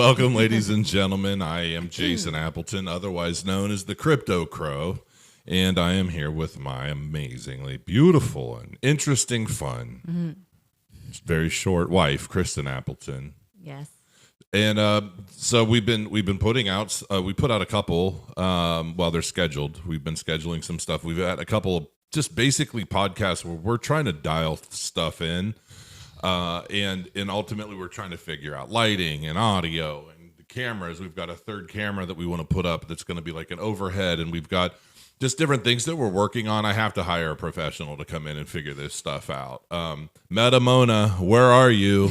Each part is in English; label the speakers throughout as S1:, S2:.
S1: Welcome, ladies and gentlemen. I am Jason Appleton, otherwise known as the Crypto Crow, and I am here with my amazingly beautiful and interesting, fun, very short wife, Cristen Appleton.
S2: Yes.
S1: And so we've been putting out. We put out a couple while they're scheduled. We've been scheduling some stuff. We've had a couple of just basically podcasts where we're trying to dial stuff in. And ultimately we're trying to figure out lighting and audio and the cameras. We've got a third camera that we want to put up that's going to be like an overhead, and we've got just different things that we're working on. I have to hire a professional to come in and figure this stuff out. Meta Mona, where are you?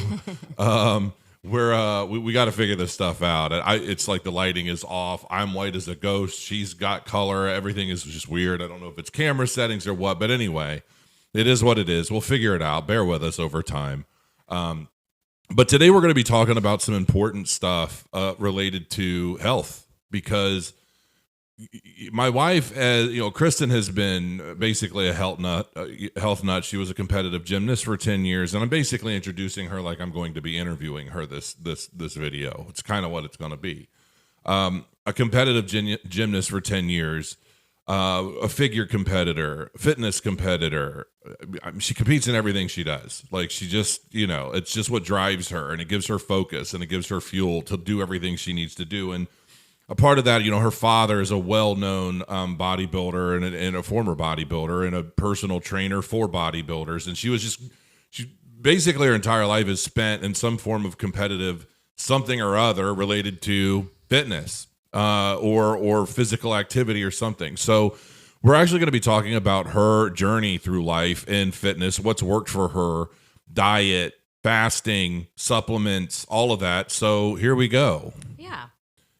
S1: We got to figure this stuff out. It's like the lighting is off. I'm white as a ghost. She's got color. Everything is just weird. I don't know if it's camera settings or what, but anyway. It is what it is. We'll figure it out. Bear with us over time. But today we're going to be talking about some important stuff related to health, because my wife, Cristen, has been basically a health nut. She was a competitive gymnast for 10 years, and I'm basically introducing her like I'm going to be interviewing her this video. It's kind of what it's going to be. A competitive gymnast for 10 years. A figure competitor, fitness competitor. She competes in everything she does. Like, she just, it's just what drives her, and it gives her focus, and it gives her fuel to do everything she needs to do. And a part of that, her father is a well-known bodybuilder and a former bodybuilder and a personal trainer for bodybuilders. And she basically her entire life is spent in some form of competitive something or other related to fitness. Or physical activity or something. So we're actually going to be talking about her journey through life and fitness, what's worked for her, diet, fasting, supplements, all of that. So here we go.
S2: Yeah.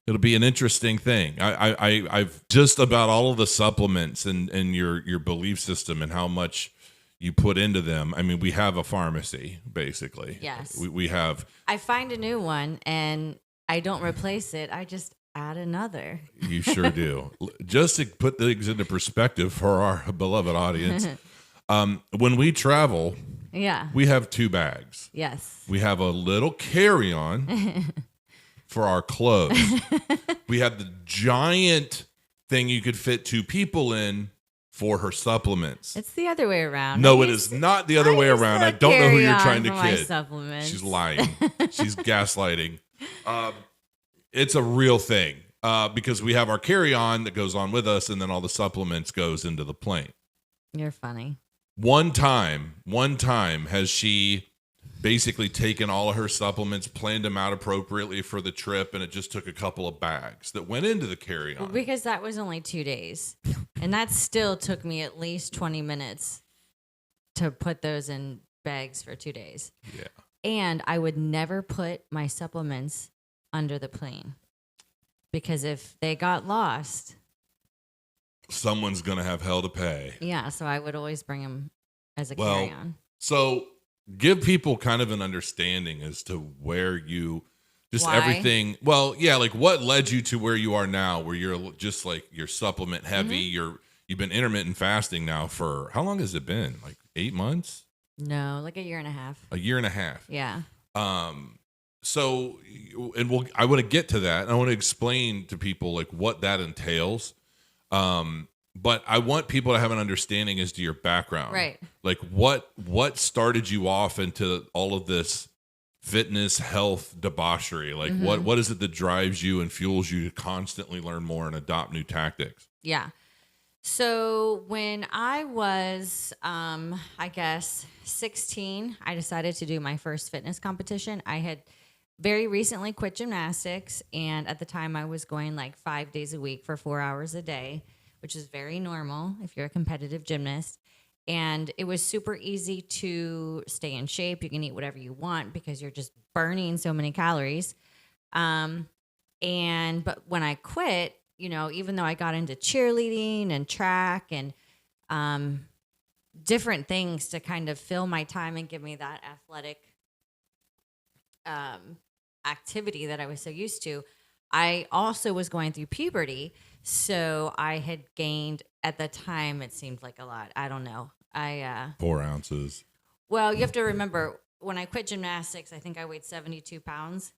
S1: It'll be an interesting thing. I've just about all of the supplements and your belief system and how much you put into them. I mean, we have a pharmacy, basically.
S2: Yes.
S1: We have.
S2: I find a new one and I don't replace it. I just add another.
S1: You sure do. Just to put things into perspective for our beloved audience, when we travel, we have 2 bags.
S2: Yes.
S1: We have a little carry-on for our clothes. We have the giant thing you could fit 2 people in for her supplements.
S2: It's the other way around.
S1: No, it is not the other way around. I don't know who you're trying to kid.
S2: Supplements.
S1: She's lying. She's gaslighting. It's a real thing because we have our carry-on that goes on with us, and then all the supplements goes into the plane.
S2: You're funny.
S1: One time has she basically taken all of her supplements, planned them out appropriately for the trip, and it just took a couple of bags that went into the carry-on.
S2: Well, because that was only 2 days, and that still took me at least 20 minutes to put those in bags for 2 days.
S1: Yeah.
S2: And I would never put my supplements under the plane, because if they got lost,
S1: someone's gonna have hell to pay.
S2: Yeah, so I would always bring them as a carry-on.
S1: So give people kind of an understanding as to where you
S2: Why?
S1: everything. Well, yeah, like what led you to where you are now, where you're just like you're supplement heavy. You've been intermittent fasting now for how long has it been? Like 8 months?
S2: No, like a year and a half.
S1: A year and a half.
S2: Yeah.
S1: So, and I want to get to that. I want to explain to people like what that entails. But I want people to have an understanding as to your background.
S2: Right.
S1: Like what started you off into all of this fitness, health debauchery? Like what is it that drives you and fuels you to constantly learn more and adopt new tactics?
S2: Yeah. So when I was, I guess 16, I decided to do my first fitness competition. I had very recently quit gymnastics, and at the time I was going like 5 days a week for 4 hours a day, which is very normal if you're a competitive gymnast. And it was super easy to stay in shape. You can eat whatever you want because you're just burning so many calories. But when I quit, even though I got into cheerleading and track and different things to kind of fill my time and give me that athletic activity that I was so used to, I also was going through puberty. So I had gained, at the time, it seemed like a lot. I don't know.
S1: 4 ounces.
S2: Well, you have to remember, when I quit gymnastics, I think I weighed 72 pounds.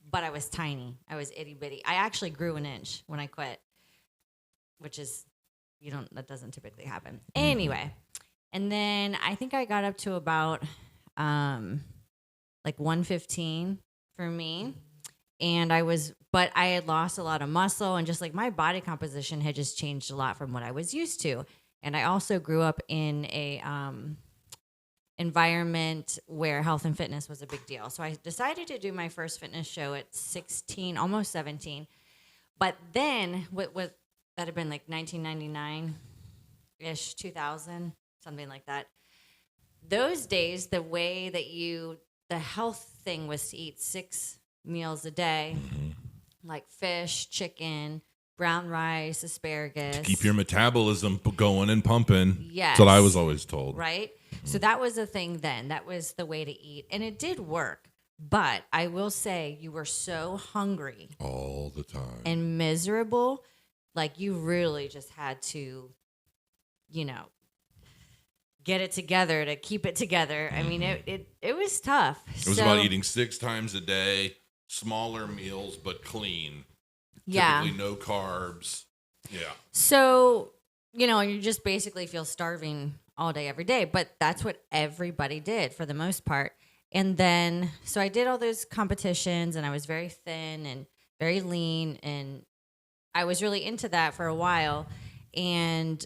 S2: but I was tiny. I was itty bitty. I actually grew an inch when I quit, which is, that doesn't typically happen. Anyway, and then I think I got up to about like 115 for me. And but I had lost a lot of muscle, and just like my body composition had just changed a lot from what I was used to. And I also grew up in a environment where health and fitness was a big deal. So I decided to do my first fitness show at 16, almost 17. But then what that had been like 1999-ish, 2000, something like that. Those days, the way that the health thing was to eat 6 meals a day, like fish, chicken, brown rice, asparagus.
S1: To keep your metabolism going and pumping.
S2: Yes.
S1: That's what I was always told.
S2: Right? So that was the thing then. That was the way to eat. And it did work. But I will say you were so hungry.
S1: All the time.
S2: And miserable. Like you really just had to, get it together to keep it together. I mean, it was tough.
S1: It was about eating 6 times a day, smaller meals, but clean.
S2: Yeah.
S1: Typically no carbs. Yeah.
S2: So, you just basically feel starving all day, every day. But that's what everybody did for the most part. And then, so I did all those competitions, and I was very thin and very lean. And I was really into that for a while. And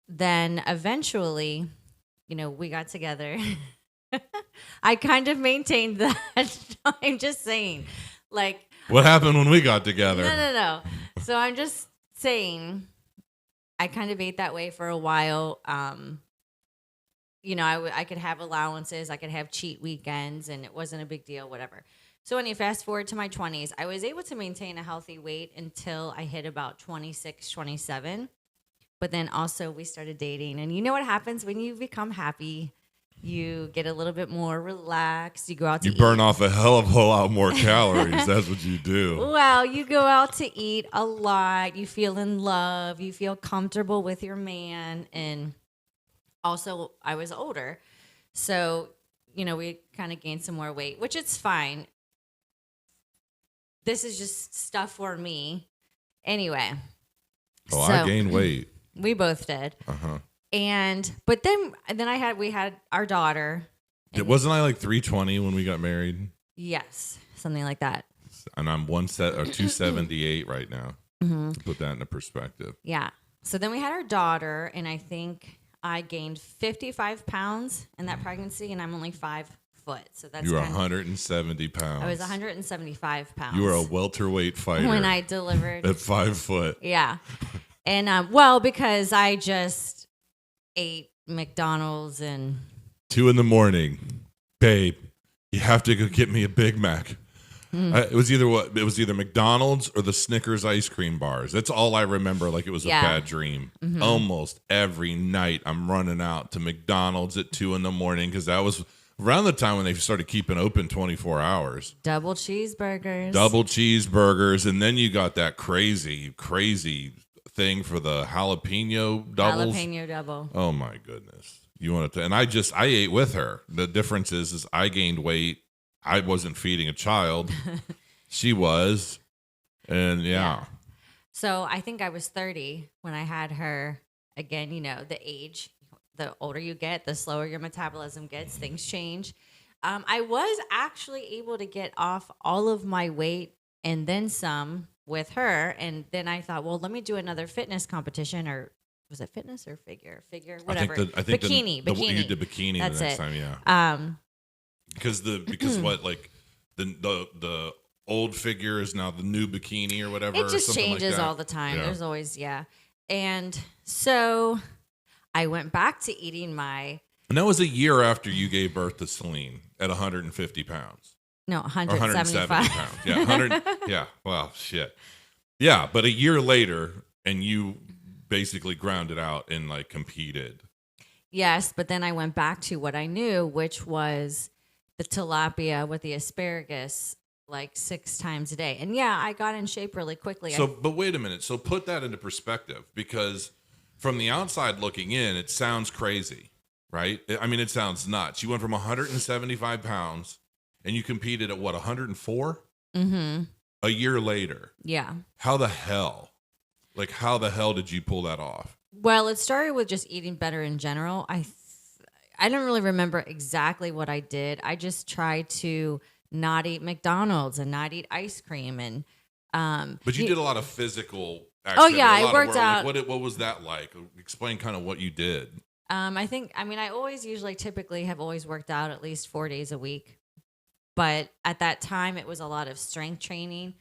S2: then eventually, we got together. I kind of maintained that. I'm just saying. Like,
S1: what happened when we got together?
S2: No. So I'm just saying, I kind of ate that way for a while. I could have allowances. I could have cheat weekends, and it wasn't a big deal, whatever. So when you fast forward to my 20s, I was able to maintain a healthy weight until I hit about 26, 27. But then also we started dating. And you know what happens when you become happy? You get a little bit more relaxed. You go out to eat.
S1: You burn off a hell of a whole lot more calories. That's what you do.
S2: Well, you go out to eat a lot. You feel in love. You feel comfortable with your man. And also, I was older. So, we kind of gained some more weight, which it's fine. This is just stuff for me. Anyway.
S1: Oh, so, I gained weight.
S2: We both did.
S1: Uh-huh.
S2: But then we had our daughter.
S1: Wasn't I like 320 when we got married?
S2: Yes, something like that.
S1: And I'm 278 right now.
S2: Mm-hmm.
S1: To put that into perspective.
S2: Yeah. So then we had our daughter, and I think I gained 55 pounds in that pregnancy, and I'm only 5 foot. So that's
S1: you were 170 pounds.
S2: I was 175 pounds.
S1: You were a welterweight fighter
S2: when I delivered
S1: at 5 foot.
S2: Yeah. And because I just ate McDonald's and
S1: 2 a.m, babe, you have to go get me a Big Mac. It was either McDonald's or the Snickers ice cream bars. That's all I remember. Like it was a bad dream. Mm-hmm. Almost every night I'm running out to McDonald's at 2 a.m. because that was around the time when they started keeping open 24 hours.
S2: Double cheeseburgers.
S1: And then you got that crazy thing for the jalapeno doubles.
S2: Jalapeno double.
S1: Oh my goodness. You want to, and I ate with her. The difference is I gained weight. I wasn't feeding a child. She was. And yeah.
S2: So I think I was 30 when I had her. Again, the age, the older you get, the slower your metabolism gets, things change. I was actually able to get off all of my weight and then some with her. And then I thought, well, let me do another fitness competition, or was it fitness or figure, whatever.
S1: I think
S2: bikini.
S1: You did bikini.
S2: That's
S1: the next
S2: it.
S1: time, yeah. Because what, like the old figure is now the new bikini or whatever.
S2: It just
S1: or
S2: changes
S1: like
S2: all the time.
S1: Yeah.
S2: There's always and so I went back to eating
S1: and that was a year after you gave birth to Celine at 150 pounds.
S2: No, 175
S1: pounds. Yeah, 100. Yeah. Well, shit. Yeah, but a year later, and you basically ground it out and like competed.
S2: Yes, but then I went back to what I knew, which was the tilapia with the asparagus like 6 times a day. And I got in shape really quickly.
S1: But wait a minute. So put that into perspective, because from the outside looking in, it sounds crazy, right? I mean, it sounds nuts. You went from 175 pounds and you competed at what, 104?
S2: Mm-hmm.
S1: A year later.
S2: Yeah.
S1: How the hell? Like, how the hell did you pull that off?
S2: Well, it started with just eating better in general. I don't really remember exactly what I did. I just tried to not eat McDonald's and not eat ice cream and
S1: But you did a lot of physical
S2: Oh
S1: activity.
S2: yeah,
S1: a
S2: I
S1: lot
S2: worked
S1: of work.
S2: out.
S1: Like, what was that like? Explain kind of what you did.
S2: I always typically have always worked out at least 4 days a week. But at that time it was a lot of strength training.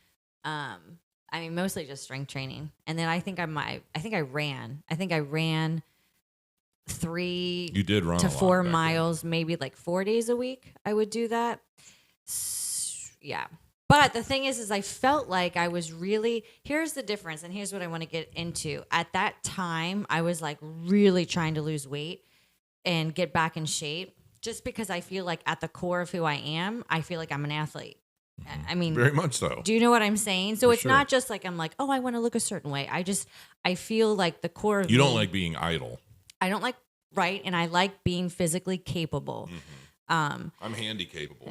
S2: Mostly just strength training. And then I think I ran. I think I ran 3
S1: You did run
S2: to
S1: a lot
S2: 4
S1: back
S2: miles, maybe like 4 days a week. I would do that. Yeah. But the thing is I felt like I was really, here's the difference. And here's what I want to get into. At that time, I was like really trying to lose weight and get back in shape just because I feel like at the core of who I am, I feel like I'm an athlete. I mean,
S1: very much so.
S2: Do you know what I'm saying? So
S1: For
S2: it's
S1: sure.
S2: not just like I'm like, oh, I want to look a certain way. I feel like the core of
S1: You
S2: me,
S1: don't like being idle.
S2: I don't like, right. And I like being physically capable.
S1: I'm handy capable.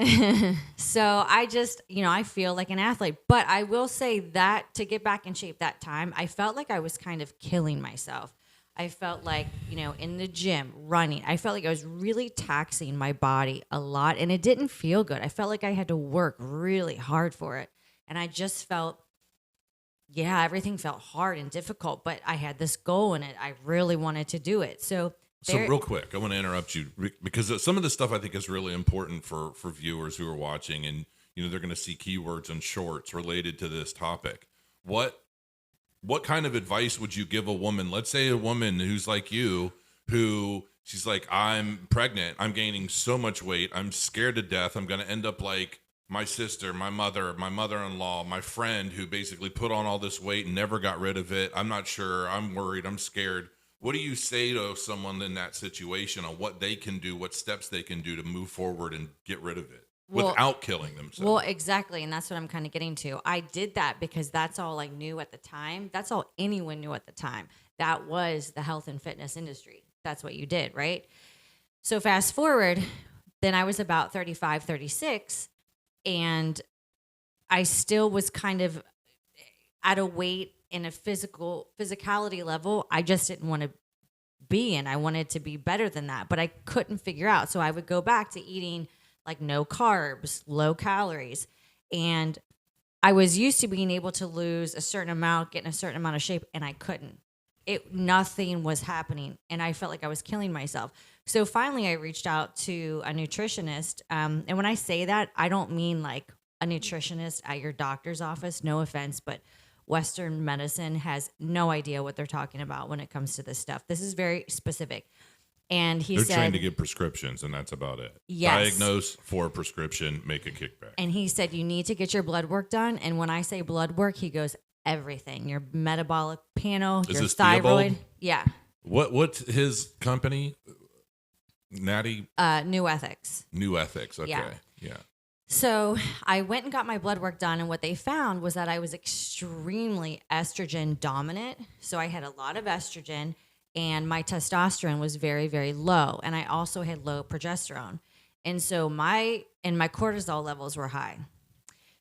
S2: So I just, I feel like an athlete. But I will say that to get back in shape that time, I felt like I was kind of killing myself. I felt like, in the gym, running, I felt like I was really taxing my body a lot. And it didn't feel good. I felt like I had to work really hard for it. And I just felt, everything felt hard and difficult. But I had this goal in it. I really wanted to do it. So
S1: real quick, I want to interrupt you because some of the stuff I think is really important for viewers who are watching, and they're going to see keywords and shorts related to this topic. What kind of advice would you give a woman? Let's say a woman who's like you, who she's like, I'm pregnant, I'm gaining so much weight, I'm scared to death, I'm going to end up like my sister, my mother, my mother-in-law, my friend who basically put on all this weight and never got rid of it. I'm not sure, I'm worried, I'm scared. What do you say to someone in that situation on what they can do, what steps they can do to move forward and get rid of it without killing themselves?
S2: Well, exactly. And that's what I'm kind of getting to. I did that because that's all I knew at the time. That's all anyone knew at the time. That was the health and fitness industry. That's what you did, right? So fast forward, then I was about 35, 36, and I still was kind of at a weight in a physicality level I just didn't want to be in. I wanted to be better than that, but I couldn't figure out. So I would go back to eating like no carbs, low calories. And I was used to being able to lose a certain amount, get in a certain amount of shape, and I couldn't. Nothing was happening, and I felt like I was killing myself. So finally I reached out to a nutritionist. And when I say that, I don't mean like a nutritionist at your doctor's office, no offense, but Western medicine has no idea what they're talking about when it comes to this stuff. This is very specific. And
S1: they're trained to give prescriptions, and that's about it.
S2: Yes.
S1: Diagnose for a prescription, make a kickback.
S2: And he said, you need to get your blood work done. And when I say blood work, he goes, everything. Your metabolic panel, your thyroid.
S1: Theobald?
S2: Yeah.
S1: What's his company? Natty?
S2: New Ethics.
S1: New Ethics. Okay. Yeah.
S2: So I went and got my blood work done, and what they found was that I was extremely estrogen dominant. So I had a lot of estrogen, and my testosterone was very, very low, and I also had low progesterone. And so my cortisol levels were high.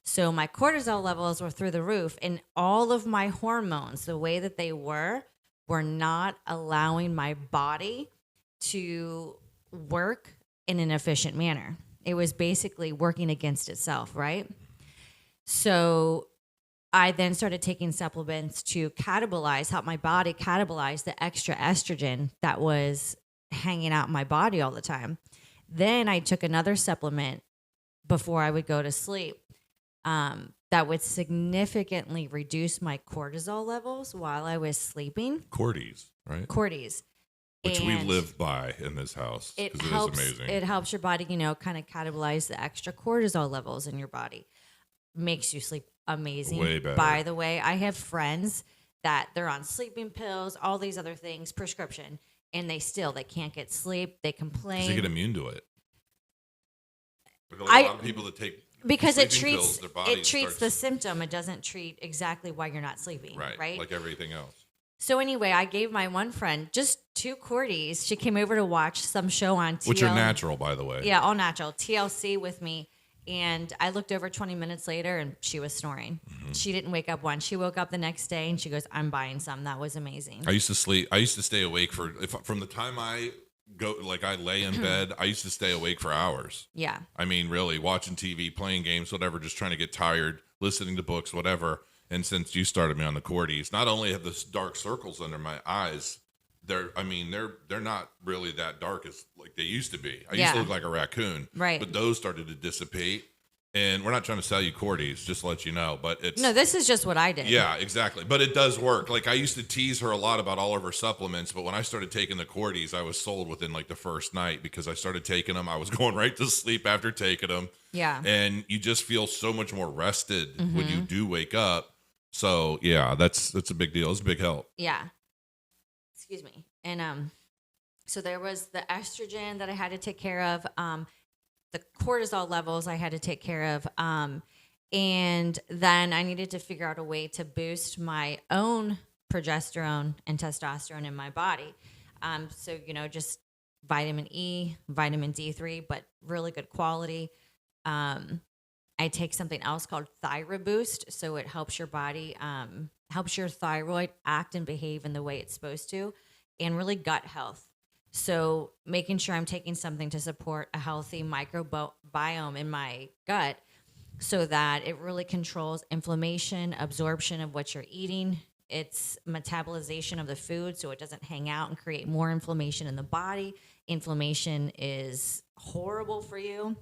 S2: So my cortisol levels were through the roof, and all of my hormones, the way that they were not allowing my body to work in an efficient manner. It was basically working against itself, right? So I then started taking supplements to help my body catabolize the extra estrogen that was hanging out in my body all the time. Then I took another supplement before I would go to sleep that would significantly reduce my cortisol levels while I was sleeping.
S1: Cordy's, right?
S2: Cordy's.
S1: Which we live by in this house because it is amazing.
S2: It helps your body, kind of catabolize the extra cortisol levels in your body. Makes you sleep amazing.
S1: Way better.
S2: By the way, I have friends that they're on sleeping pills, all these other things, prescription, and they can't get sleep. They complain.
S1: They get immune to it. Like a lot of people that take
S2: because it
S1: treats
S2: the symptom. It doesn't treat exactly why you're not sleeping. Right.
S1: Like everything else.
S2: So anyway, I gave my one friend just 2 Cordies. She came over to watch some show on TLC.
S1: Which are natural, by the way.
S2: Yeah, all natural. TLC with me. And I looked over 20 minutes later and she was snoring. She didn't wake up once. She woke up the next day and she goes, I'm buying some. That was amazing.
S1: I used to sleep. I used to stay awake from the time I go, like I lay in bed, I used to stay awake for hours.
S2: Yeah.
S1: I mean, really watching TV, playing games, whatever, just trying to get tired, listening to books, whatever. And since you started me on the Cordies, not only have this dark circles under my eyes, they're not really that dark as like they used to be. I used to look like a raccoon.
S2: Right.
S1: But those started to dissipate. And we're not trying to sell you Cordies, just to let you know. But it's
S2: No, this is just what I did.
S1: Yeah, exactly. But it does work. Like I used to tease her a lot about all of her supplements, but when I started taking the Cordies, I was sold within like the first night because I started taking them. I was going right to sleep after taking them.
S2: Yeah.
S1: And you just feel so much more rested when you do wake up. So yeah, that's a big deal. It's a big help.
S2: Yeah. Excuse me. And so there was the estrogen that I had to take care of. The cortisol levels I had to take care of. And then I needed to figure out a way to boost my own progesterone and testosterone in my body. So, just vitamin E, vitamin D3, but really good quality. I take something else called Thyroid Boost. So it helps your body, helps your thyroid act and behave in the way it's supposed to, and really gut health. So making sure I'm taking something to support a healthy microbiome in my gut so that it really controls inflammation, absorption of what you're eating. It's metabolization of the food so it doesn't hang out and create more inflammation in the body. Inflammation is horrible for you,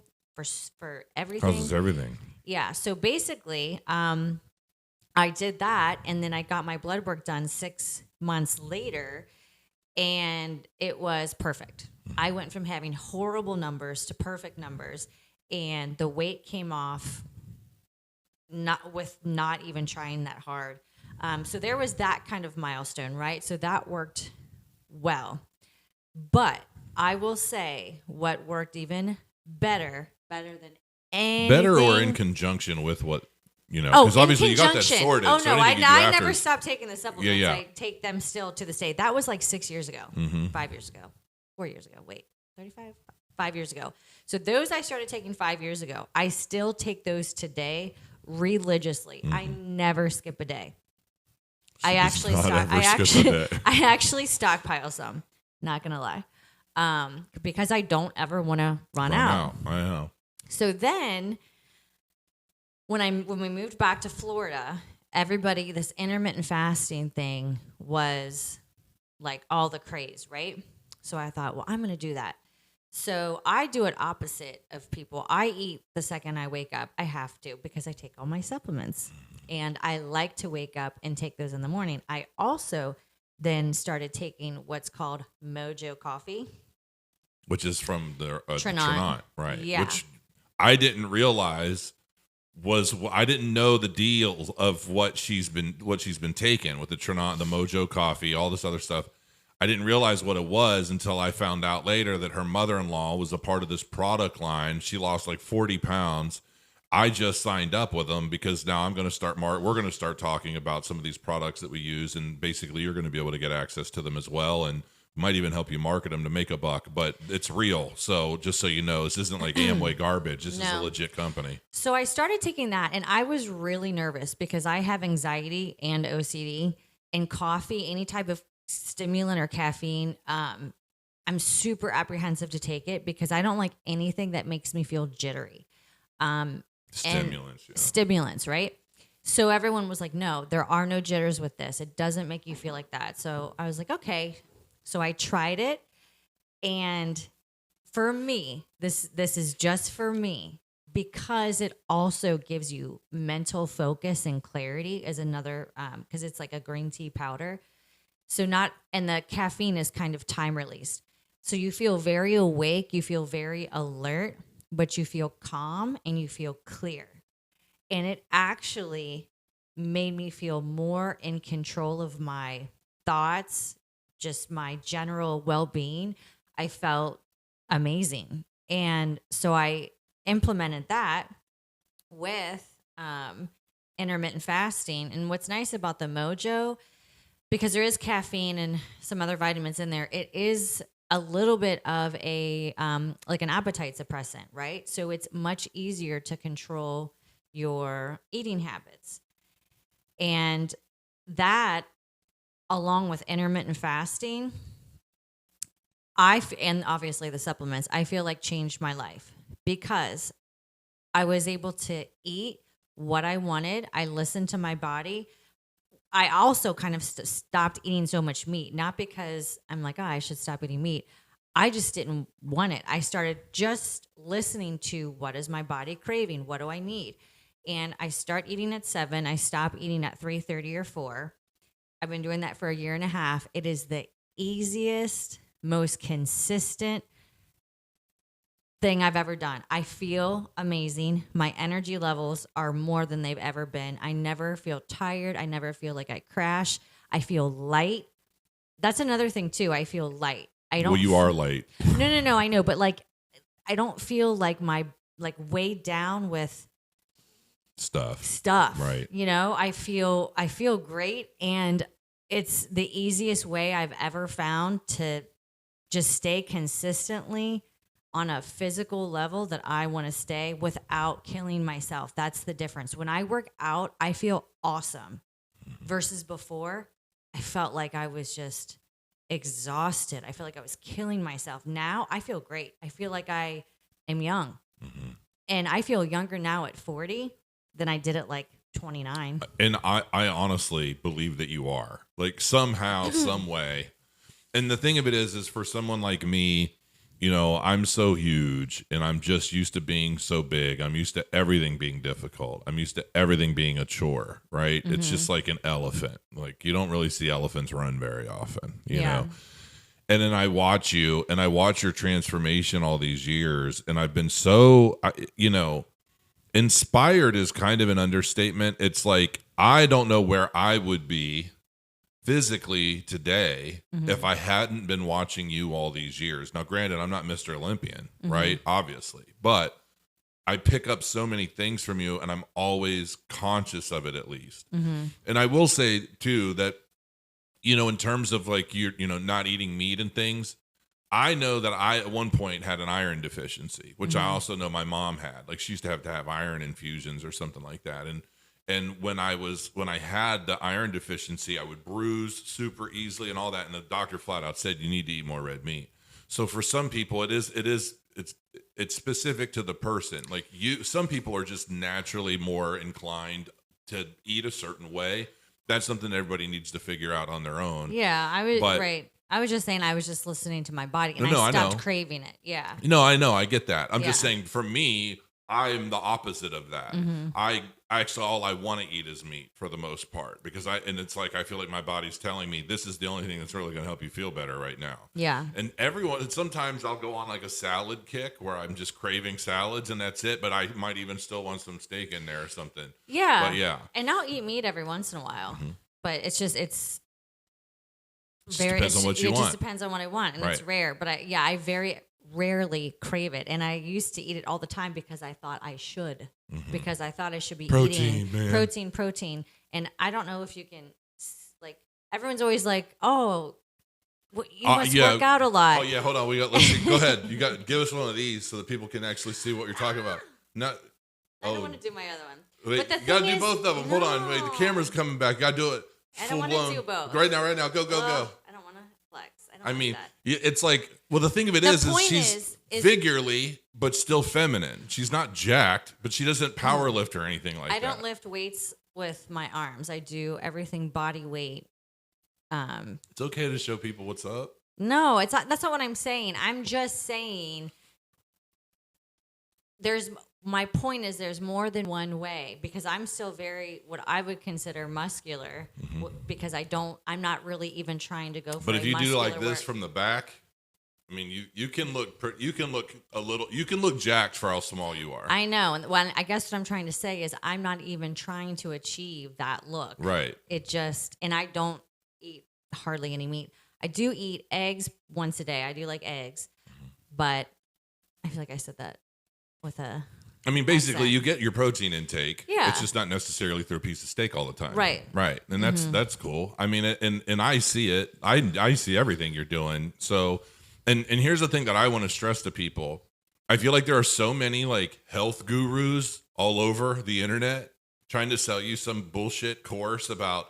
S2: for everything.
S1: Causes everything.
S2: Yeah. So basically, I did that, and then I got my blood work done 6 months later. And it was perfect. I went from having horrible numbers to perfect numbers, and the weight came off not even trying that hard. So there was that kind of milestone, right? So that worked well. But I will say what worked even better than anything.
S1: Better or in conjunction with what, because obviously you got that sorted.
S2: Oh,
S1: so
S2: no, I
S1: after,
S2: never stopped taking the supplements.
S1: Yeah.
S2: I take them still to this day. That was like 6 years ago, 5 years ago, 4 years ago. Wait, 35? 5 years ago. So those I started taking 5 years ago. I still take those today religiously. I never skip a day. I actually stockpile some. Not gonna lie, because I don't ever want to run out.
S1: I know.
S2: So then, when we moved back to Florida, everybody, this intermittent fasting thing was like all the craze, right? So I thought, well, I'm going to do that. So I do it opposite of people. I eat the second I wake up. I have to because I take all my supplements. And I like to wake up and take those in the morning. I also then started taking what's called Mojo coffee.
S1: Which is from the
S2: Trinant,
S1: right?
S2: Yeah.
S1: Which I didn't realize I didn't know the deals of what she's been taking with the Trinant, the Mojo coffee, all this other stuff. I didn't realize what it was until I found out later that her mother-in-law was a part of this product line. She lost like 40 pounds. I just signed up with them because now I'm going to start we're going to start talking about some of these products that we use, and basically you're going to be able to get access to them as well, and might even help you market them to make a buck, but it's real. So just so you know, this isn't like Amway garbage. This is a legit company.
S2: So I started taking that, and I was really nervous because I have anxiety and OCD, and coffee, any type of stimulant or caffeine, I'm super apprehensive to take it because I don't like anything that makes me feel jittery. Stimulants, right? So everyone was like, no, there are no jitters with this. It doesn't make you feel like that. So I was like, okay. So I tried it, and for me, this is just for me because it also gives you mental focus and clarity as another, because it's like a green tea powder. And the caffeine is kind of time released. So you feel very awake, you feel very alert, but you feel calm and you feel clear. And it actually made me feel more in control of my thoughts, just my general well-being. I felt amazing. And so I implemented that with intermittent fasting. And what's nice about the Mojo, because there is caffeine and some other vitamins in there, it is a little bit of a like an appetite suppressant, right? So it's much easier to control your eating habits. And that, along with intermittent fasting, and obviously the supplements, I feel like changed my life because I was able to eat what I wanted. I listened to my body. I also kind of stopped eating so much meat, not because I'm like, oh, I should stop eating meat. I just didn't want it. I started just listening to what is my body craving? What do I need? And I start eating at 7. I stop eating at 3:30 or 4. I've been doing that for a year and a half. It is the easiest, most consistent thing I've ever done. I feel amazing. My energy levels are more than they've ever been. I never feel tired. I never feel like I crash. I feel light. That's another thing too. I feel light. I don't.
S1: Well, you are light.
S2: No. I know, but like, I don't feel like weighed down with stuff.
S1: Right.
S2: You know, I feel great, and it's the easiest way I've ever found to just stay consistently on a physical level that I want to stay without killing myself. That's the difference. When I work out, I feel awesome versus before, I felt like I was just exhausted. I feel like I was killing myself. Now I feel great. I feel like I am young. Mm-hmm. And I feel younger now at 40 than I did at like 29.
S1: And I honestly believe that you are. Like somehow, some way. And the thing of it is for someone like me, you know, I'm so huge and I'm just used to being so big. I'm used to everything being difficult. I'm used to everything being a chore, right? Mm-hmm. It's just like an elephant. Like you don't really see elephants run very often, you know? And then I watch you and I watch your transformation all these years. And I've been so, you know, inspired is kind of an understatement. It's like, I don't know where I would be physically today if I hadn't been watching you all these years. Now, granted, I'm not Mr. Olympian, right? Obviously. But I pick up so many things from you and I'm always conscious of it at least. And I will say too that, you know, in terms of like, you know, not eating meat and things, I know that I at one point had an iron deficiency, which I also know my mom had. Like she used to have iron infusions or something like that. And when I had the iron deficiency, I would bruise super easily and all that. And the doctor flat out said, you need to eat more red meat. So for some people, it's specific to the person. Like some people are just naturally more inclined to eat a certain way. That's something everybody needs to figure out on their own.
S2: Yeah, right. I was just saying I was just listening to my body and I stopped craving it. Yeah.
S1: No, I know. I get that. I'm just saying for me, I'm the opposite of that. Actually, all I want to eat is meat for the most part and it's like I feel like my body's telling me this is the only thing that's really going to help you feel better right now. Yeah. And sometimes I'll go on like a salad kick where I'm just craving salads and that's it, but I might even still want some steak in there or something.
S2: Yeah.
S1: But yeah.
S2: And I'll eat meat every once in a while, but it's just
S1: depends on what you want.
S2: It just depends on what I want, and it's rare. But I very rarely crave it, and I used to eat it all the time because I thought I should, because I thought I should be eating protein, and I don't know if you can, like, everyone's always like, oh, you must work out a lot.
S1: Oh yeah, hold on, let's see. Go ahead, give us one of these so that people can actually see what you're talking about.
S2: I don't want to do my other one.
S1: Wait, you gotta do both of them. Hold on, wait, the camera's coming back. Gotta do it.
S2: I don't want to do both.
S1: Right now, go.
S2: I don't want to flex. I mean,
S1: it's like, well, the thing of it is she's figurally, but still feminine. She's not jacked, but she doesn't power lift or anything like that.
S2: I don't lift weights with my arms. I do everything body weight.
S1: It's okay to show people what's up.
S2: No, it's not. That's not what I'm saying. I'm just saying my point is there's more than one way, because I'm still very, what I would consider muscular, because I'm not really even trying to go for.
S1: But if you do like this
S2: work
S1: from the back, I mean, you can look jacked for how small you are.
S2: I know. And I guess what I'm trying to say is I'm not even trying to achieve that look.
S1: Right.
S2: And I don't eat hardly any meat. I do eat eggs once a day. I do like eggs, but I feel like I said that with a.
S1: I mean, basically, you get your protein intake. Yeah. It's just not necessarily through a piece of steak all the time.
S2: Right.
S1: Right. And that's cool. I mean, and I see it. I see everything you're doing. So, And here's the thing that I want to stress to people. I feel like there are so many like health gurus all over the internet trying to sell you some bullshit course about,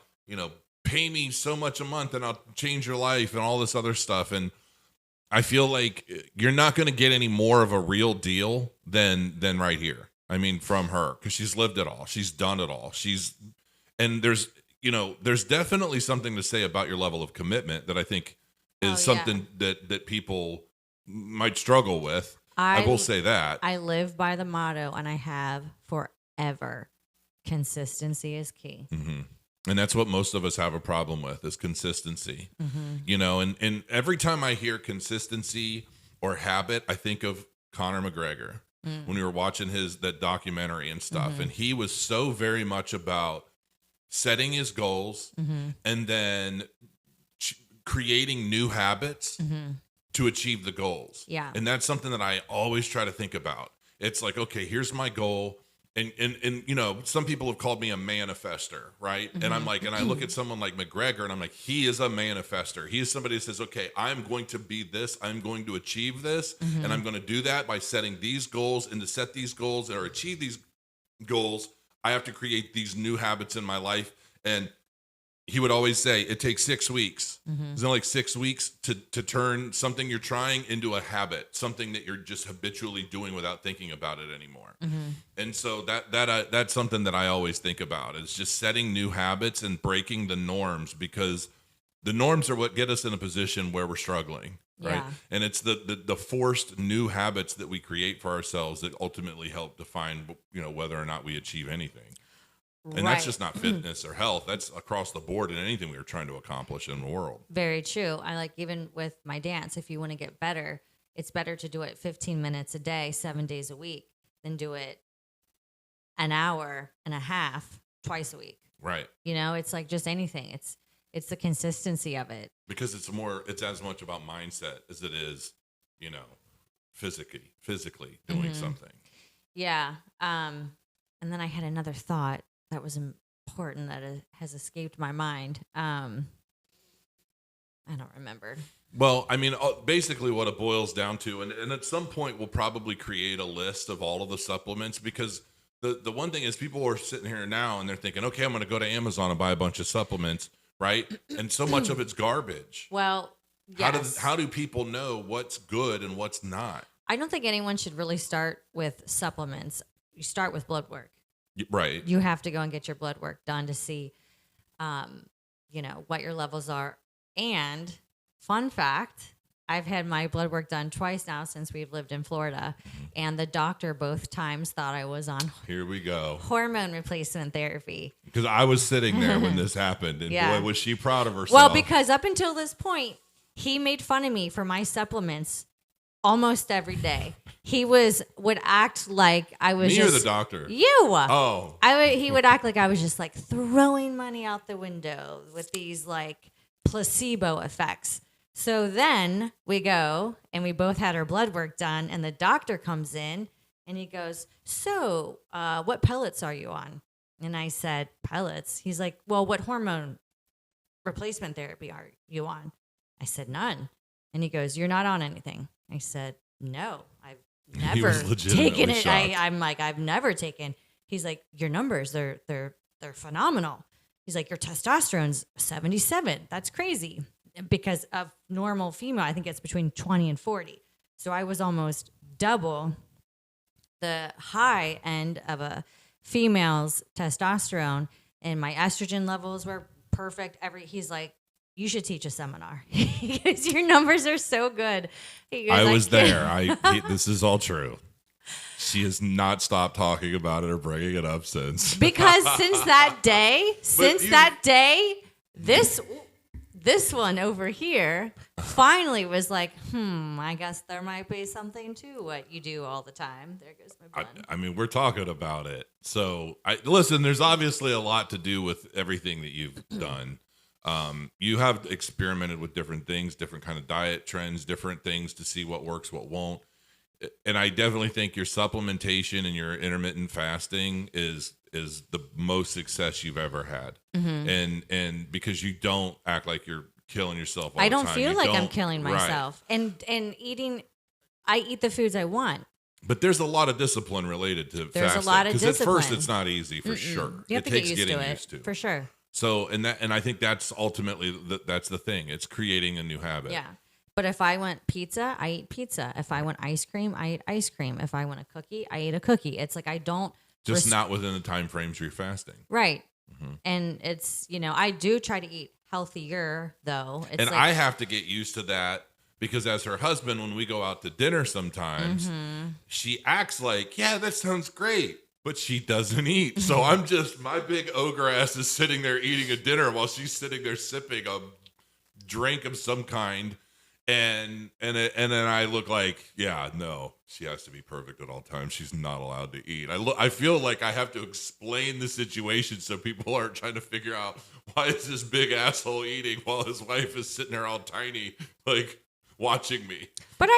S1: pay me so much a month and I'll change your life and all this other stuff. And I feel like you're not going to get any more of a real deal than right here. I mean, from her, because she's lived it all. She's done it all. And there's definitely something to say about your level of commitment that I think is something that people might struggle with. I will say that.
S2: I live by the motto, and I have forever. Consistency is key.
S1: Mm-hmm. And that's what most of us have a problem with is consistency. Mm-hmm. And every time I hear consistency or habit, I think of Conor McGregor when we were watching that documentary and stuff. Mm-hmm. And he was so very much about setting his goals and then creating new habits to achieve the goals. Yeah. And that's something that I always try to think about. It's like, okay, here's my goal. And some people have called me a manifester, right? Mm-hmm. And I'm like, and I look at someone like McGregor and I'm like, he is a manifester. He is somebody that says, okay, I'm going to be this, I'm going to achieve this, and I'm going to do that by setting these goals, and to set these goals or achieve these goals, I have to create these new habits in my life. And he would always say, it takes 6 weeks. Mm-hmm. It's only like 6 weeks to turn something you're trying into a habit, something that you're just habitually doing without thinking about it anymore. Mm-hmm. And so that's something that I always think about. It's just setting new habits and breaking the norms, because the norms are what get us in a position where we're struggling, right? Yeah. And it's the forced new habits that we create for ourselves that ultimately help define, whether or not we achieve anything. And that's just not fitness or health. That's across the board in anything we are trying to accomplish in the world.
S2: Very true. I like, even with my dance, if you want to get better, it's better to do it 15 minutes a day, 7 days a week, than do it an hour and a half twice a week.
S1: Right.
S2: It's like just anything. It's the consistency of it.
S1: Because it's as much about mindset as it is, physically doing something. Yeah.
S2: And then I had another thought that was important that has escaped my mind. I don't remember.
S1: Well, I mean, basically what it boils down to, and at some point we'll probably create a list of all of the supplements, because the one thing is people are sitting here now and they're thinking, okay, I'm going to go to Amazon and buy a bunch of supplements, right? And so much of it's garbage.
S2: Well, yes.
S1: How do people know what's good and what's not?
S2: I don't think anyone should really start with supplements. You start with blood work.
S1: Right.
S2: You have to go and get your blood work done to see, what your levels are. And fun fact, I've had my blood work done twice now since we've lived in Florida. And the doctor both times thought I was on
S1: Here we go.
S2: hormone replacement therapy.
S1: Because I was sitting there when this happened. And boy, was she proud of herself.
S2: Well, because up until this point, he made fun of me for my supplements almost every day. He would act like I was
S1: Me or the doctor?
S2: You.
S1: Oh.
S2: He would act like I was just like throwing money out the window with these like placebo effects. So then we go and we both had our blood work done, and the doctor comes in and he goes, so what pellets are you on? And I said, pellets? He's like, well, what hormone replacement therapy are you on? I said, none. And he goes, you're not on anything. I said, no, I've never taken it. I'm like, I've never taken. He's like, your numbers, they're phenomenal. He's like, your testosterone's 77. That's crazy. Because of normal female, I think it's between 20 and 40. So I was almost double the high end of a female's testosterone, and my estrogen levels were perfect. He's like, you should teach a seminar because your numbers are so good.
S1: I was there. This is all true. She has not stopped talking about it or bringing it up since.
S2: Because since that day, this one over here finally was like, I guess there might be something to what you do all the time. There goes my bun.
S1: I mean, we're talking about it. So listen, there's obviously a lot to do with everything that you've done. You have experimented with different things, different kind of diet trends, different things to see what works, what won't. And I definitely think your supplementation and your intermittent fasting is the most success you've ever had. Mm-hmm. And because you don't act like you're killing yourself all
S2: I
S1: the
S2: don't
S1: time.
S2: feel
S1: You
S2: like I'm
S1: don't-
S2: killing
S1: right.
S2: myself. And eating, I eat the foods I want.
S1: But there's a lot of discipline related to
S2: There's
S1: fasting.
S2: a lot of
S1: Because at first
S2: discipline.
S1: it's not easy for sure.
S2: You have
S1: It
S2: to
S1: takes
S2: get used
S1: getting
S2: to it,
S1: used to.
S2: for sure.
S1: So and I think that's ultimately that's the thing. It's creating a new habit.
S2: Yeah. But if I want pizza, I eat pizza. If I want ice cream, I eat ice cream. If I want a cookie, I eat a cookie. It's like I don't
S1: Just not within the time frames you're fasting.
S2: right. And it's, I do try to eat healthier though. It's
S1: And
S2: like,
S1: I have to get used to that because as her husband, when we go out to dinner sometimes, she acts like, yeah, that sounds great. But she doesn't eat. So I'm just, my big ogre ass is sitting there eating a dinner while she's sitting there sipping a drink of some kind. And then I look like, yeah, no, she has to be perfect at all times. She's not allowed to eat. I feel like I have to explain the situation so people aren't trying to figure out why is this big asshole eating while his wife is sitting there all tiny, like watching me.
S2: but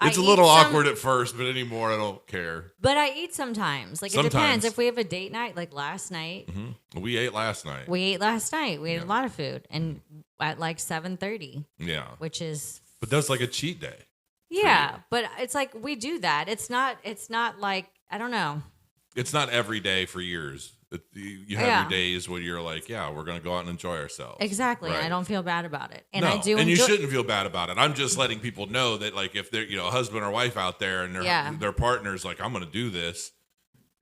S1: It's a little awkward at first, but anymore I don't care.
S2: But I eat sometimes. Like, it
S1: Sometimes.
S2: depends. If we have a date night, like last night,
S1: We ate last night.
S2: we ate a lot of food, and at like 7:30,
S1: Yeah.
S2: which is
S1: But that's like a cheat day.
S2: yeah. But it's like we do that. It's not like, I don't know.
S1: It's not every day for years. You have your days where you're like, yeah, we're going to go out and enjoy ourselves.
S2: Exactly.
S1: Right.
S2: I don't feel bad about it, and
S1: No,
S2: I do.
S1: and you
S2: enjoy-
S1: shouldn't feel bad about it. I'm just letting people know that, like, if they're, a husband or wife out there and their partner's like, I'm going to do this,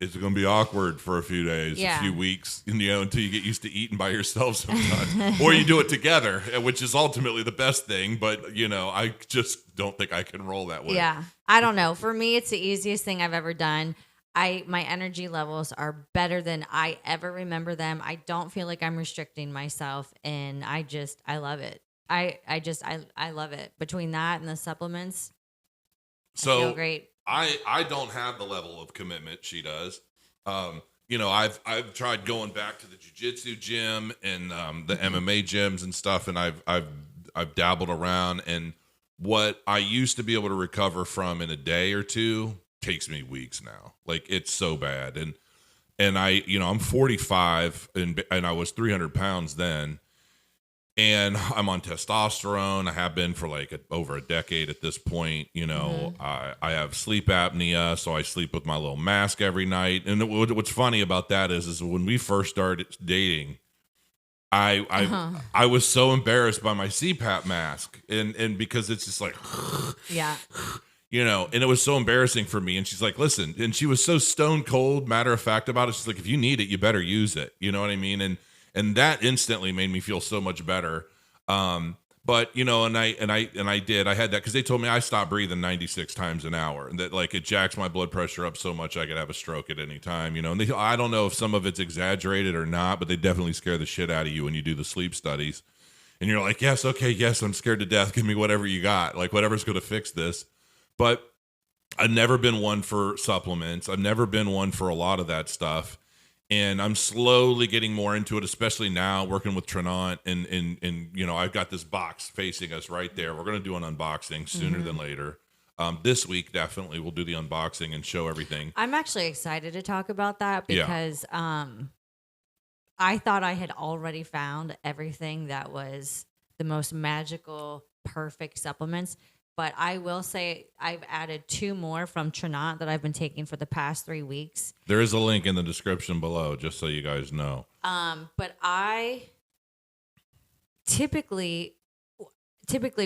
S1: it's going to be awkward for a few days, a few weeks, until you get used to eating by yourself sometimes. Or you do it together, which is ultimately the best thing. But, I just don't think I can roll that way.
S2: Yeah. I don't know. For me, it's the easiest thing I've ever done. My energy levels are better than I ever remember them. I don't feel like I'm restricting myself, and I love it. I love it. Between that and the supplements, I feel great.
S1: I don't have the level of commitment she does. I've tried going back to the jiu-jitsu gym and the MMA gyms and stuff, and I've dabbled around, and what I used to be able to recover from in a day or two takes me weeks now. Like, it's so bad. And I'm 45 and I was 300 pounds then. And I'm on testosterone. I have been for like over a decade at this point. I have sleep apnea, so I sleep with my little mask every night. And what's funny about that is when we first started dating, I was so embarrassed by my CPAP mask, and because it's just like,
S2: Yeah.
S1: and it was so embarrassing for me. And she's like, listen, and she was so stone cold, matter of fact about it. She's like, if you need it, you better use it. You know what I mean? And that instantly made me feel so much better. But and I did. I had that because they told me I stopped breathing 96 times an hour, and that like it jacks my blood pressure up so much I could have a stroke at any time. And I don't know if some of it's exaggerated or not, but they definitely scare the shit out of you when you do the sleep studies. And you're like, yes, okay, yes, I'm scared to death. Give me whatever you got, like whatever's going to fix this. But I've never been one for supplements. I've never been one for a lot of that stuff. And I'm slowly getting more into it, especially now working with Trinant. And I've got this box facing us right there. We're going to do an unboxing sooner than later. This week, definitely, we'll do the unboxing and show everything.
S2: I'm actually excited to talk about that because I thought I had already found everything that was the most magical, perfect supplements. But I will say I've added 2 more from Trinant that I've been taking for the past 3 weeks.
S1: There is a link in the description below, just so you guys know.
S2: But I typically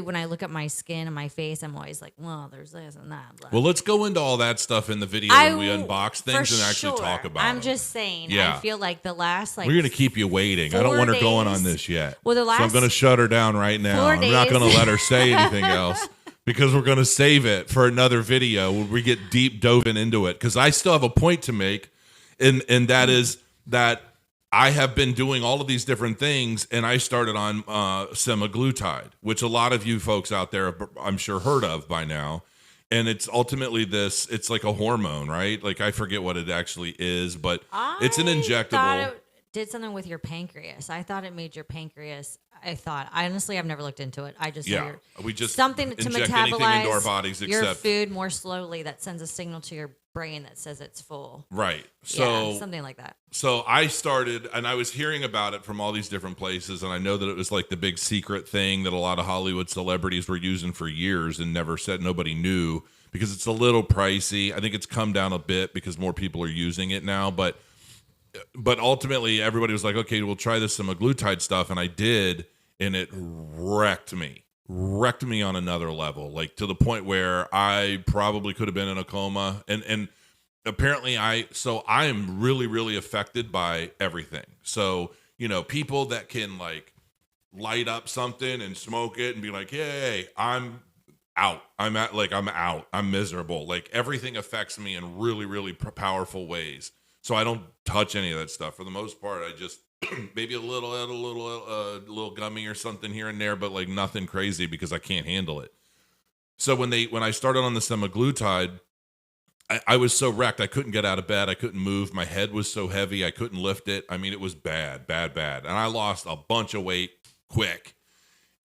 S2: when I look at my skin and my face, I'm always like, well, there's this and that. Blah.
S1: Well, let's go into all that stuff in the video when we unbox things and actually talk about it.
S2: I'm just saying.
S1: Yeah.
S2: I feel like the last
S1: we're going to keep you waiting. I don't
S2: 4
S1: want her going
S2: days-
S1: on this yet.
S2: Well, the
S1: so I'm
S2: last
S1: going to shut her down right now.
S2: 4
S1: I'm not going
S2: days.
S1: to let her say anything else because we're going to save it for another video when we get deep dove into it. Because I still have a point to make, and that is that I have been doing all of these different things, and I started on semaglutide, which a lot of you folks out there have, I'm sure, heard of by now. And it's ultimately it's like a hormone, right? Like, I forget what it actually is, but it's an injectable.
S2: Thought it did something with your pancreas. I thought it made your pancreas. Honestly, I've never looked into it. I just
S1: we just
S2: something to
S1: inject anything
S2: metabolize
S1: into our bodies
S2: your
S1: except
S2: food more slowly that sends a signal to your brain that says it's full.
S1: Right. So
S2: yeah, something like that.
S1: So I started, and I was hearing about it from all these different places, and I know that it was like the big secret thing that a lot of Hollywood celebrities were using for years and never said nobody knew because it's a little pricey. I think it's come down a bit because more people are using it now, but ultimately everybody was like, okay, we'll try this semaglutide stuff, and I did, and it wrecked me on another level, like to the point where I probably could have been in a coma, and apparently I am really, really affected by everything. So, people that can like light up something and smoke it and be like, hey, I'm out. I'm out. I'm miserable. Like everything affects me in really, really powerful ways. So I don't touch any of that stuff. For the most part, I just maybe a little gummy or something here and there, but like nothing crazy because I can't handle it. So when I started on the semaglutide, I was so wrecked. I couldn't get out of bed. I couldn't move. My head was so heavy. I couldn't lift it. I mean, it was bad. And I lost a bunch of weight quick.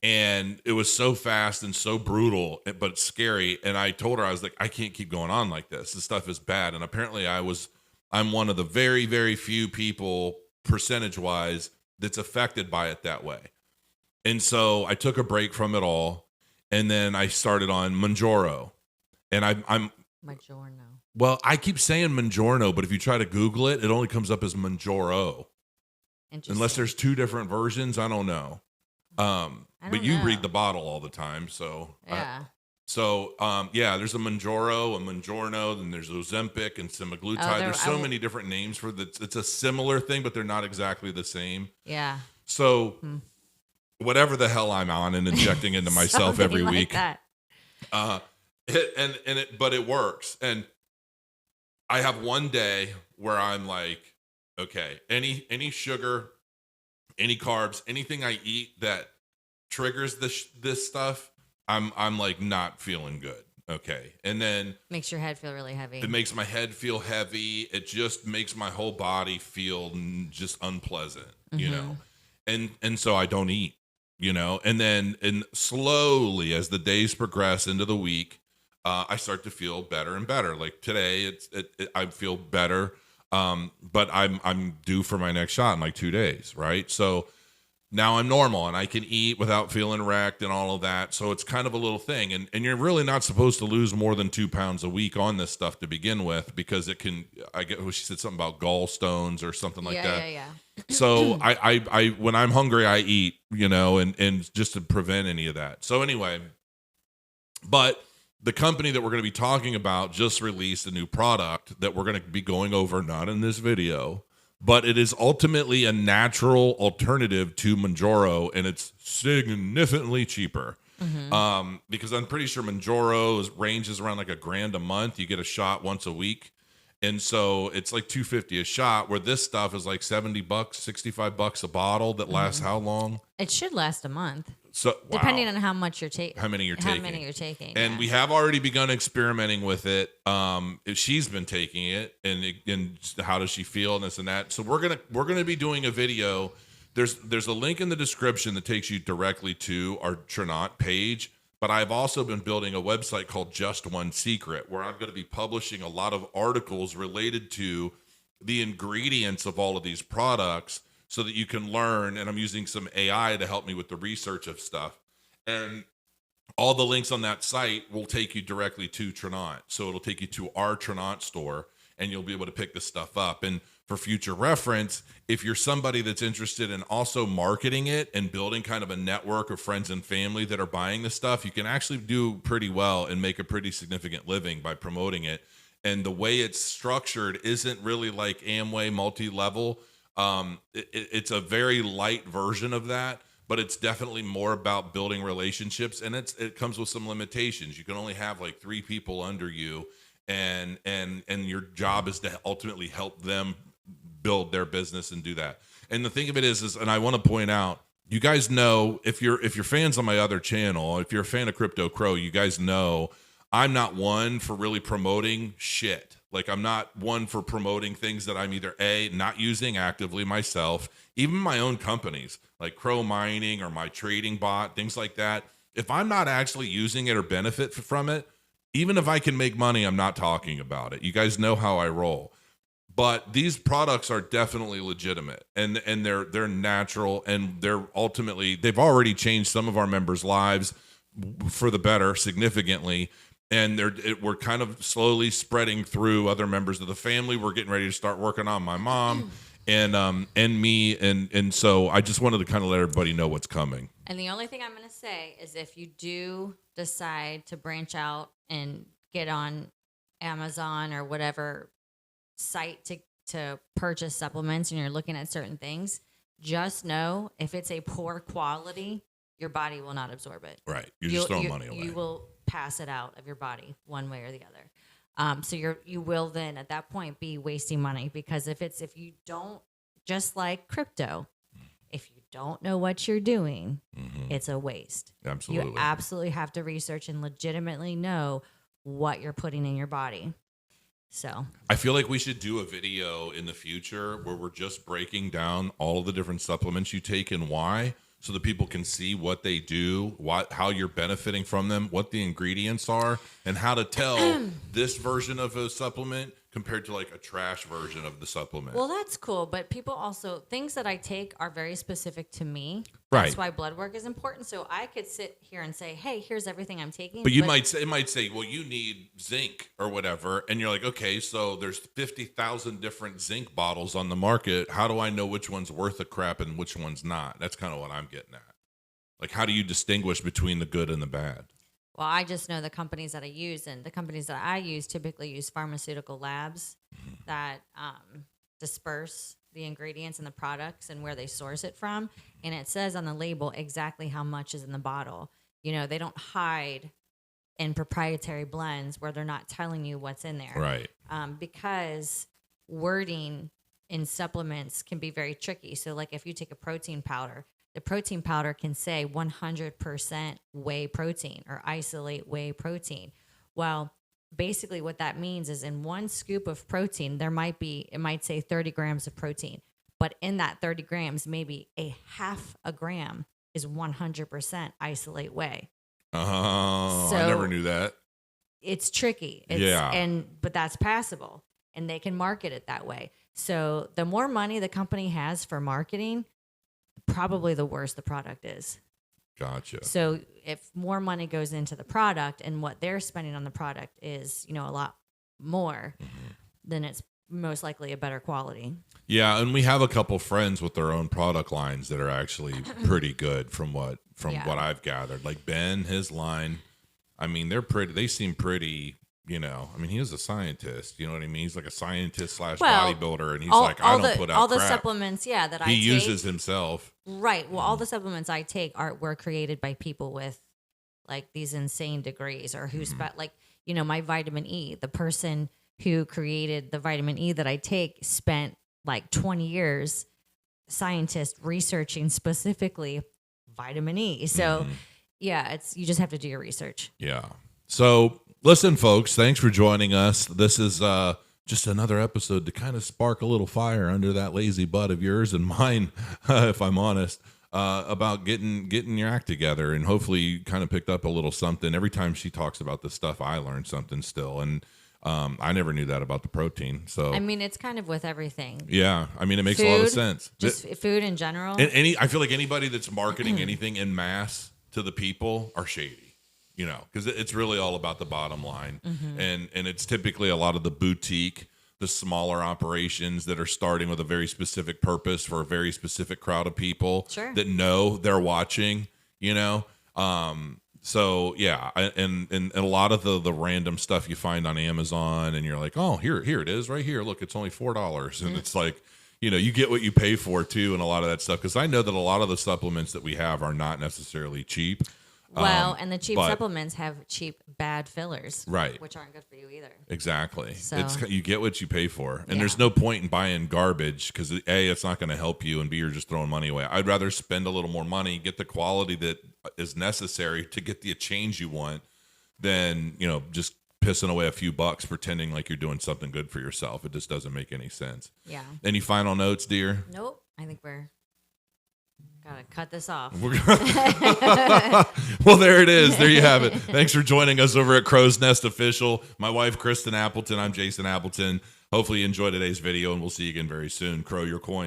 S1: And it was so fast and so brutal, but scary. And I told her, I was like, I can't keep going on like this. This stuff is bad. And apparently I'm one of the very, very few people percentage-wise that's affected by it that way. And so I took a break from it all. And then I started on Mounjaro. And I'm
S2: Mounjaro.
S1: Well, I keep saying Mounjaro, but if you try to Google it, it only comes up as Mounjaro. Unless there's two different versions, I don't know. But you read the bottle all the time, so
S2: yeah.
S1: There's a Mounjaro, a Mounjaro, then there's Ozempic and semaglutide. There's so many different names for that. It's a similar thing, but they're not exactly the same.
S2: Yeah.
S1: So whatever the hell I'm on and injecting into myself every week.
S2: That.
S1: But it works. And I have one day where I'm like, okay, any sugar, any carbs, anything I eat that triggers this stuff, I'm like not feeling good. Okay. And then
S2: makes your head feel really heavy.
S1: It makes my head feel heavy. It just makes my whole body feel just unpleasant, and so I don't eat, and then slowly as the days progress into the week, I start to feel better and better. Like today, I feel better, but I'm due for my next shot in like 2 days, right? So now I'm normal and I can eat without feeling wrecked and all of that. So it's kind of a little thing, and you're really not supposed to lose more than 2 pounds a week on this stuff to begin with because it can. She said something about gallstones or something like that.
S2: Yeah.
S1: So I when I'm hungry, I eat, and just to prevent any of that. So anyway, but the company that we're going to be talking about just released a new product that we're going to be going over, not in this video, but it is ultimately a natural alternative to Mounjaro, and it's significantly cheaper. Because I'm pretty sure Mounjaro ranges around like $1,000 a month. You get a shot once a week. And so it's like $250 a shot, where this stuff is like $70, $65 a bottle that lasts how long?
S2: It should last a month.
S1: So
S2: depending on how much you're taking,
S1: how many you're taking, and
S2: yeah.
S1: we have already begun experimenting with it. She's been taking it, and how does she feel, and this and that. So we're gonna be doing a video. There's a link in the description that takes you directly to our Trinot page. But I've also been building a website called Just One Secret, where I'm going to be publishing a lot of articles related to the ingredients of all of these products so that you can learn. And I'm using some AI to help me with the research of stuff. And all the links on that site will take you directly to Trinot. So it'll take you to our Trinot store, and you'll be able to pick this stuff up. And for future reference, if you're somebody that's interested in also marketing it and building kind of a network of friends and family that are buying this stuff, you can actually do pretty well and make a pretty significant living by promoting it. And the way it's structured isn't really like Amway multi-level. It's a very light version of that, but it's definitely more about building relationships. And it comes with some limitations. You can only have like 3 people under you, and your job is to ultimately help them build their business and do that. And the thing of it is, and I want to point out, you guys know, if you're fans on my other channel, if you're a fan of Crypto Crow, you guys know I'm not one for really promoting shit. Like, I'm not one for promoting things that I'm either not using actively myself, even my own companies like Crow Mining or my trading bot, things like that. If I'm not actually using it or benefit from it, even if I can make money, I'm not talking about it. You guys know how I roll. But these products are definitely legitimate, and they're natural, and they've already changed some of our members' lives for the better significantly. And we're kind of slowly spreading through other members of the family. We're getting ready to start working on my mom and me, and so I just wanted to kind of let everybody know what's coming.
S2: And the only thing I'm going to say is if you do decide to branch out and get on Amazon or whatever site to purchase supplements and you're looking at certain things, just know if it's a poor quality, your body will not absorb it.
S1: Right. You're just throwing money away.
S2: You will pass it out of your body one way or the other. So you will then at that point be wasting money, because if you don't, just like crypto, if you don't know what you're doing, it's a waste.
S1: Absolutely.
S2: You absolutely have to research and legitimately know what you're putting in your body. So
S1: I feel like we should do a video in the future where we're just breaking down all the different supplements you take and why, so that people can see what they do, how you're benefiting from them, what the ingredients are, and how to tell this version of a supplement compared to like a trash version of the supplement.
S2: Well, that's cool. But people also, things that I take are very specific to me.
S1: Right.
S2: That's why blood work is important. So I could sit here and say, hey, here's everything I'm taking.
S1: But it might say, well, you need zinc or whatever. And you're like, okay, so there's 50,000 different zinc bottles on the market. How do I know which one's worth a crap and which one's not? That's kind of what I'm getting at. Like, how do you distinguish between the good and the bad?
S2: Well, I just know the companies that I use, and the companies that I use typically use pharmaceutical labs that disperse the ingredients and the products and where they source it from. And it says on the label exactly how much is in the bottle. You know, they don't hide in proprietary blends where they're not telling you what's in there.
S1: Right.
S2: Because wording in supplements can be very tricky. So like if you take a protein powder, the protein powder can say 100% whey protein or isolate whey protein. Well, basically what that means is in one scoop of protein, it might say 30 grams of protein, but in that 30 grams, maybe a half a gram is 100% isolate whey.
S1: Oh, so I never knew that.
S2: It's tricky. But that's passable, and they can market it that way. So the more money the company has for marketing, probably the worse the product is.
S1: Gotcha.
S2: So if more money goes into the product and what they're spending on the product is, a lot more, then it's most likely a better quality.
S1: Yeah, and we have a couple friends with their own product lines that are actually pretty good from what I've gathered. Like Ben, his line, I mean, they seem pretty, he is a scientist, you know what I mean? He's like a scientist / bodybuilder, and he's I don't put out all the crap.
S2: Supplements, that I
S1: he
S2: take,
S1: uses himself.
S2: Right. Well, all the supplements I take were created by people with like these insane degrees, or who's my vitamin E. The person who created the vitamin E that I take spent like 20 years, scientists researching specifically vitamin E. So you just have to do your research.
S1: Yeah. So listen, folks, thanks for joining us. This is just another episode to kind of spark a little fire under that lazy butt of yours and mine, if I'm honest, about getting your act together. And hopefully you kind of picked up a little something. Every time she talks about this stuff, I learn something still. And I never knew that about the protein. So I
S2: mean, it's kind of with everything.
S1: Yeah, I mean, it makes a lot of sense.
S2: Just food in general.
S1: And I feel like anybody that's marketing anything in mass to the people are shady, because it's really all about the bottom line. And it's typically a lot of the boutique, the smaller operations that are starting with a very specific purpose for a very specific crowd of people that know they're watching, So yeah, and a lot of the random stuff you find on Amazon, and you're like, oh, here it is right here. Look, it's only $4, and it's like, you get what you pay for too, and a lot of that stuff. Because I know that a lot of the supplements that we have are not necessarily cheap.
S2: Well, and the cheap supplements have cheap, bad fillers,
S1: right?
S2: Which aren't good for you either.
S1: Exactly. So you get what you pay for, and there's no point in buying garbage because A, it's not going to help you, and B, you're just throwing money away. I'd rather spend a little more money, get the quality that is necessary to get the change you want, than just pissing away a few bucks pretending like you're doing something good for yourself. It just doesn't make any sense.
S2: Yeah.
S1: Any final notes, dear?
S2: Nope. I think we're Gotta cut this off.
S1: Well, there it is. There you have it. Thanks for joining us over at Crow's Nest Official. My wife, Cristen Appleton. I'm Jason Appleton. Hopefully you enjoyed today's video, and we'll see you again very soon. Crow your coin.